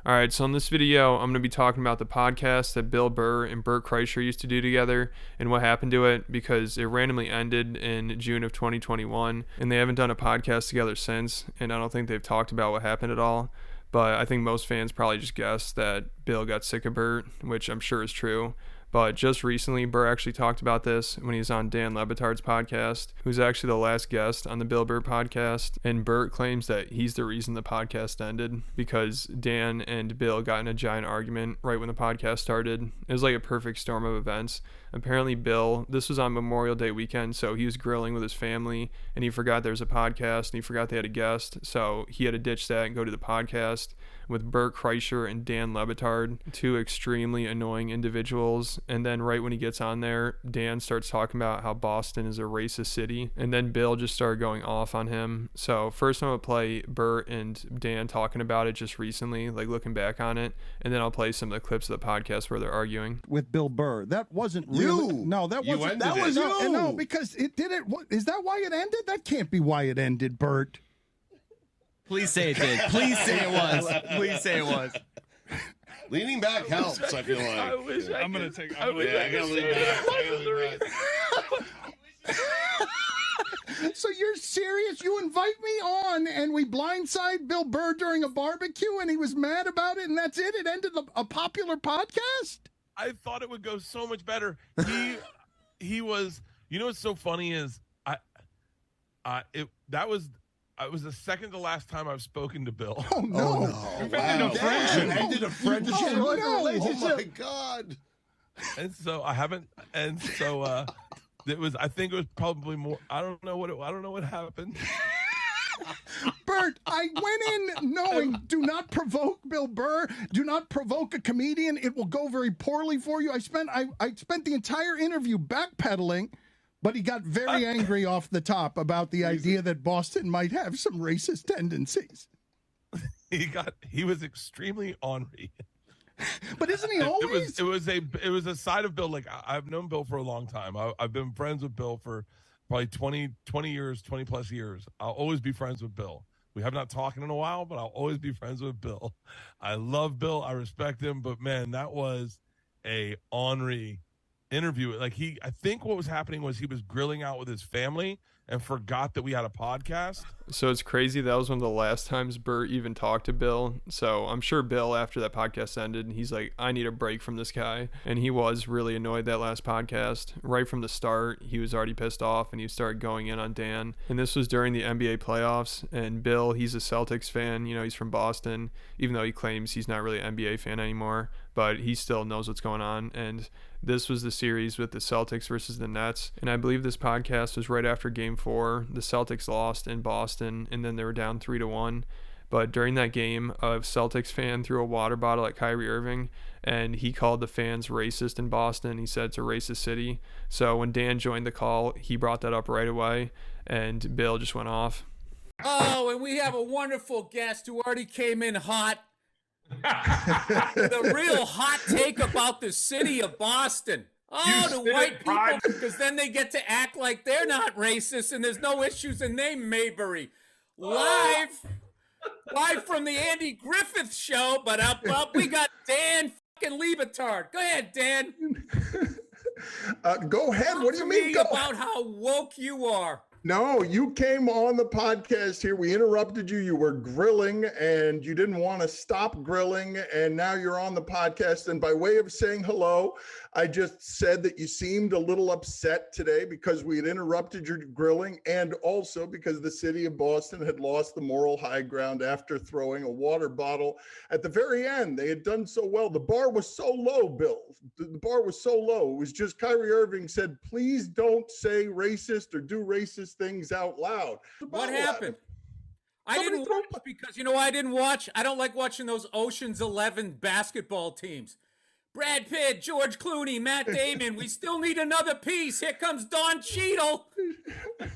All right, so in this video, I'm going to be talking about the podcast that Bill Burr and Bert Kreischer used to do together and what happened to it because it randomly ended in June of 2021, and they haven't done a podcast together since, and I don't think they've talked about what happened at all. But I think most fans probably just guessed that Bill got sick of Bert, which I'm sure is true. But just recently, Burr actually talked about this when he was on Dan Le Batard's podcast, who's actually the last guest on the Bill Burr podcast. And Bert claims that he's the reason the podcast ended because Dan and Bill got in a giant argument right when the podcast started. It was like a perfect storm of events. Apparently, Bill, this was on Memorial Day weekend, so he was grilling with his family, and he forgot there was a podcast, and he forgot they had a guest, so he had to ditch that and go to the podcast with Bert Kreischer and Dan Le Batard, two extremely annoying individuals. And then right when he gets on there, Dan starts talking about how Boston is a racist city, and then Bill just started going off on him. So first I'm going to play Bert and Dan talking about it just recently, like looking back on it, and then I'll play some of the clips of the podcast where they're arguing. With Bill Burr. That wasn't really... No, that wasn't... That was you! No, because it didn't... Is that why it ended? That can't be why it ended, Bert. Please say it did. Please say it was. Please say it was. Leaning back helps, I feel like. I wish I I'm could. gonna take. I wish I gotta could lean say back. that I gotta wasn't lean back. So you're serious? You invite me on and we blindside Bill Burr during a barbecue and he was mad about it and that's it? It ended a popular podcast? I thought it would go so much better. He was. You know what's so funny is it was the second to last time I've spoken to Bill. Oh, no. Wow. Ended a friendship. Oh, No. my God. And so I haven't. And so it was. I think it was probably more. I don't know what happened. Bert, I went in knowing do not provoke Bill Burr. Do not provoke a comedian. It will go very poorly for you. I spent the entire interview backpedaling. But he got very angry off the top about the idea that Boston might have some racist tendencies. He was extremely ornery. But isn't he always? It was a side of Bill. Like I've known Bill for a long time. I've been friends with Bill for probably 20 years, 20 plus years. I'll always be friends with Bill. We have not talked in a while, but I'll always be friends with Bill. I love Bill. I respect him. But man, that was a ornery interview. Like I think what was happening was he was grilling out with his family and forgot that we had a podcast. So it's crazy. That was one of the last times Bert even talked to Bill. So I'm sure Bill, after that podcast ended, he's like, I need a break from this guy. And he was really annoyed that last podcast. Right from the start, he was already pissed off and he started going in on Dan. And this was during the NBA playoffs. And Bill, he's a Celtics fan. You know, he's from Boston, even though he claims he's not really an NBA fan anymore. But he still knows what's going on. And this was the series with the Celtics versus the Nets. And I believe this podcast was right after Game 4. The Celtics lost in Boston, and then they were down 3-1. But during that game, a Celtics fan threw a water bottle at Kyrie Irving, and he called the fans racist in Boston. He said it's a racist city. So when Dan joined the call, he brought that up right away, and Bill just went off. Oh, and we have a wonderful guest who already came in hot. The real hot take about the city of Boston. Oh, the white people, because then they get to act like they're not racist and there's no issues in name Mayberry. Live from the Andy Griffith show, but up we got Dan fucking Le Batard. Go ahead, Dan. Go ahead. What do you mean? Go about how woke you are. No, you came on the podcast here. We interrupted you. You were grilling and you didn't want to stop grilling. And now you're on the podcast. And by way of saying hello, I just said that you seemed a little upset today because we had interrupted your grilling and also because the city of Boston had lost the moral high ground after throwing a water bottle at the very end. They had done so well. The bar was so low, Bill. The bar was so low. It was just Kyrie Irving said, please don't say racist or do racist things out loud. What happened? I didn't watch because, you know, I didn't watch. I don't like watching those Ocean's 11 basketball teams. Brad Pitt, George Clooney, Matt Damon. We still need another piece. Here comes Don Cheadle.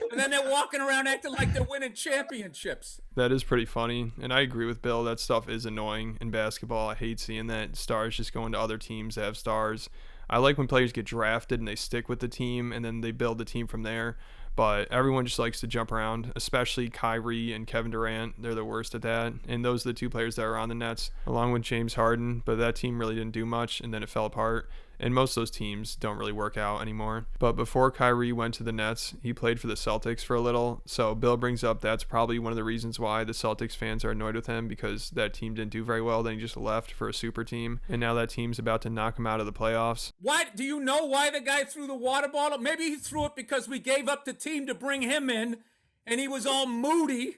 And then they're walking around acting like they're winning championships. That is pretty funny. And I agree with Bill. That stuff is annoying in basketball. I hate seeing that stars just going to other teams that have stars. I like when players get drafted and they stick with the team and then they build the team from there. But everyone just likes to jump around, especially Kyrie and Kevin Durant. They're the worst at that. And those are the two players that are on the Nets, along with James Harden. But that team really didn't do much, and then it fell apart. And most of those teams don't really work out anymore. But before Kyrie went to the Nets, he played for the Celtics for a little. So Bill brings up that's probably one of the reasons why the Celtics fans are annoyed with him, because that team didn't do very well. Then he just left for a super team. And now that team's about to knock him out of the playoffs. Why do you know why the guy threw the water bottle? Maybe he threw it because we gave up the team to bring him in, and he was all moody,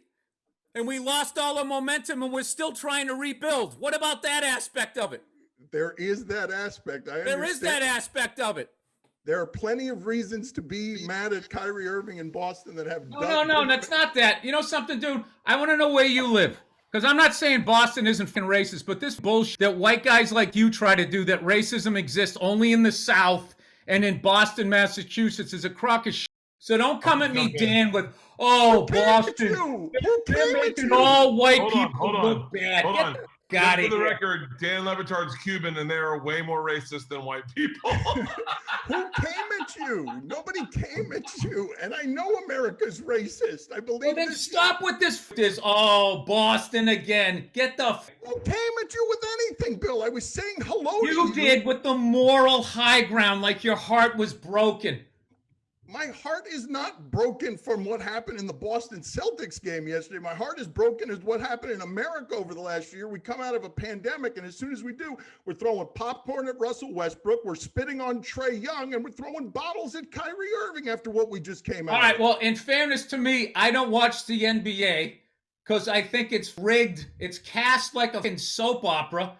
and we lost all our momentum, and we're still trying to rebuild. What about that aspect of it? There is that aspect. There is that aspect of it. There are plenty of reasons to be mad at Kyrie Irving in Boston that have. No, that's not that. You know something, dude? I want to know where you live. Because I'm not saying Boston isn't racist, but this bullshit that white guys like you try to do, that racism exists only in the South and in Boston, Massachusetts, is a crock of shit. So don't come at me, Dan, with, Boston. Who They're came at making you? all white Hold on, people hold on, look bad. hold Get on. the fuck out of For the here. record, Dan Levitard's Cuban, and they are way more racist than white people. Who came at you? Nobody came at you. And I know America's racist. I believe Well, then this. stop with this. Oh, Boston again. Get the Who came at you with anything, Bill? I was saying hello to You did with the moral high ground, like your heart was broken. My heart is not broken from what happened in the Boston Celtics game yesterday. My heart is broken as what happened in America over the last year. We come out of a pandemic, and as soon as we do, we're throwing popcorn at Russell Westbrook, we're spitting on Trae Young, and we're throwing bottles at Kyrie Irving after what we just came out All right, of. well, in fairness to me, I don't watch the NBA because I think it's rigged. It's cast like a fucking soap opera.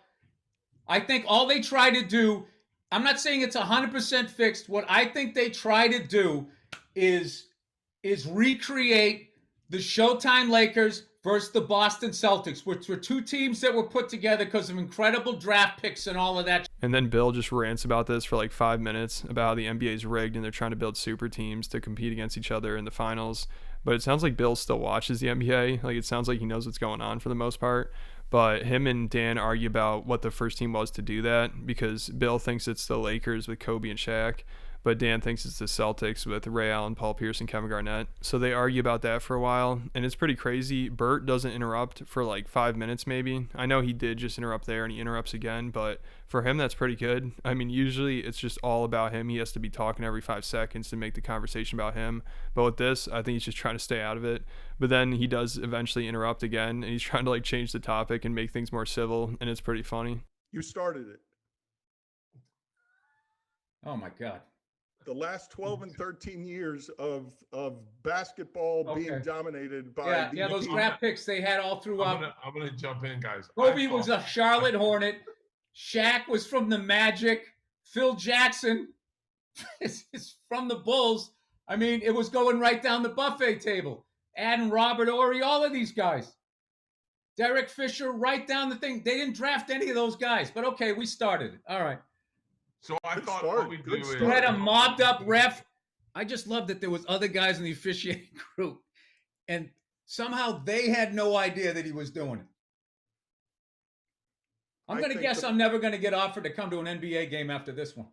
I think all they try to do, I'm not saying it's 100% fixed. What I think they try to do is recreate the Showtime Lakers versus the Boston Celtics, which were two teams that were put together because of incredible draft picks and all of that. And then Bill just rants about this for like 5 minutes about how the NBA is rigged and they're trying to build super teams to compete against each other in the finals. But it sounds like Bill still watches the NBA. Like, it sounds like he knows what's going on for the most part. But him and Dan argue about what the first team was to do that, because Bill thinks it's the Lakers with Kobe and Shaq, but Dan thinks it's the Celtics with Ray Allen, Paul Pierce, and Kevin Garnett. So they argue about that for a while, and it's pretty crazy. Bert doesn't interrupt for like 5 minutes maybe. I know he did just interrupt there, and he interrupts again, but for him, that's pretty good. I mean, usually it's just all about him. He has to be talking every 5 seconds to make the conversation about him. But with this, I think he's just trying to stay out of it. But then he does eventually interrupt again, and he's trying to like change the topic and make things more civil, and it's pretty funny. You started it. Oh, my God. The last 12 and 13 years of basketball being dominated by Yeah, those draft picks they had all throughout. I'm gonna jump in, guys. Kobe was a Charlotte Hornet. Shaq was from the Magic. Phil Jackson is from the Bulls. I mean, it was going right down the buffet table. Adding Robert Horry, all of these guys. Derek Fisher, right down the thing. They didn't draft any of those guys, but okay, we started it. All right. So I Good thought start. what we do Good is start. You had a mobbed up ref. I just love that there was other guys in the officiating group, and somehow they had no idea that he was doing it. I'm I going to think guess I'm never going to get offered to come to an NBA game after this one.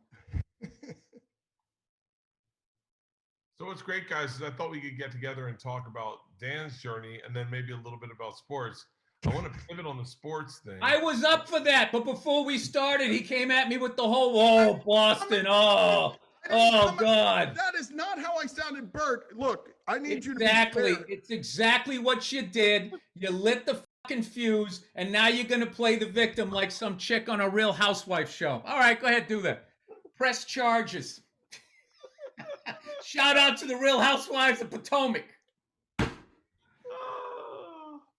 So what's great, guys, is I thought we could get together and talk about Dan's journey and then maybe a little bit about sports. I want to pivot on the sports thing. I was up for that, but before we started, he came at me with the whole, Boston, God. That is not how I sounded, Bert. Look, I need you to be fair. It's exactly what you did. You lit the fucking fuse, and now you're going to play the victim like some chick on a Real Housewife show. All right, go ahead, do that. Press charges. Shout out to the Real Housewives of Potomac.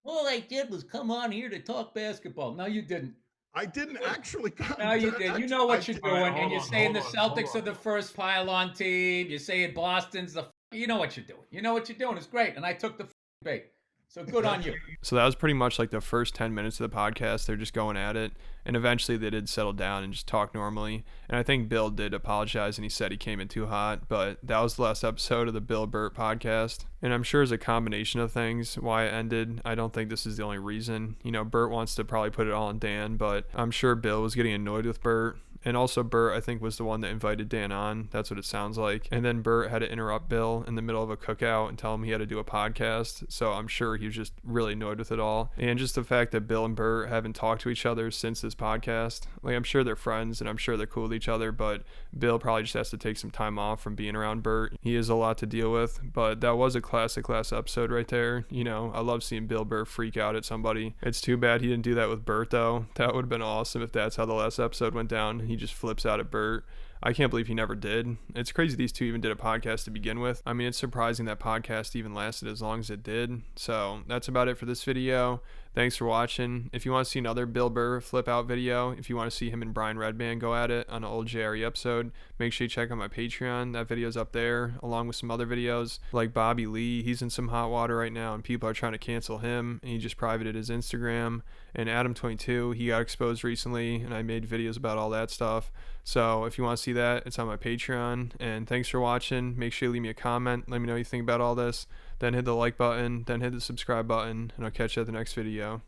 All I did was come on here to talk basketball. No, you didn't. I didn't actually come. No, you did. You know what you're All right, doing, hold and you're on, saying the hold on, Celtics hold are the first pylon team. You're saying Boston's the. You know what you're doing. You know what you're doing. It's great, and I took the bait. So good on you. So that was pretty much like the first 10 minutes of the podcast. They're just going at it. And eventually they did settle down and just talk normally. And I think Bill did apologize and he said he came in too hot. But that was the last episode of the Bill Bert podcast. And I'm sure it's a combination of things why it ended. I don't think this is the only reason. You know, Bert wants to probably put it all on Dan, but I'm sure Bill was getting annoyed with Bert. And also Bert, I think, was the one that invited Dan on. That's what it sounds like. And then Bert had to interrupt Bill in the middle of a cookout and tell him he had to do a podcast. So I'm sure he was just really annoyed with it all. And just the fact that Bill and Bert haven't talked to each other since this podcast. Like, I'm sure they're friends and I'm sure they're cool with each other, but Bill probably just has to take some time off from being around Bert. He has a lot to deal with, but that was a classic last episode right there. You know, I love seeing Bill Burr freak out at somebody. It's too bad he didn't do that with Bert, though. That would have been awesome if that's how the last episode went down. He just flips out at Bert. I can't believe he never did. It's crazy these two even did a podcast to begin with. I mean, it's surprising that podcast even lasted as long as it did. So that's about it for this video. Thanks for watching. If you want to see another Bill Burr flip out video, if you want to see him and Brian Redband go at it on an old JRE episode, make sure you check out my Patreon. That video's up there, along with some other videos like Bobby Lee. He's in some hot water right now, and people are trying to cancel him, and he just privated his Instagram. And Adam22, he got exposed recently, and I made videos about all that stuff. So if you want to see that, it's on my Patreon. And thanks for watching. Make sure you leave me a comment. Let me know what you think about all this. Then hit the like button. Then hit the subscribe button. And I'll catch you at the next video.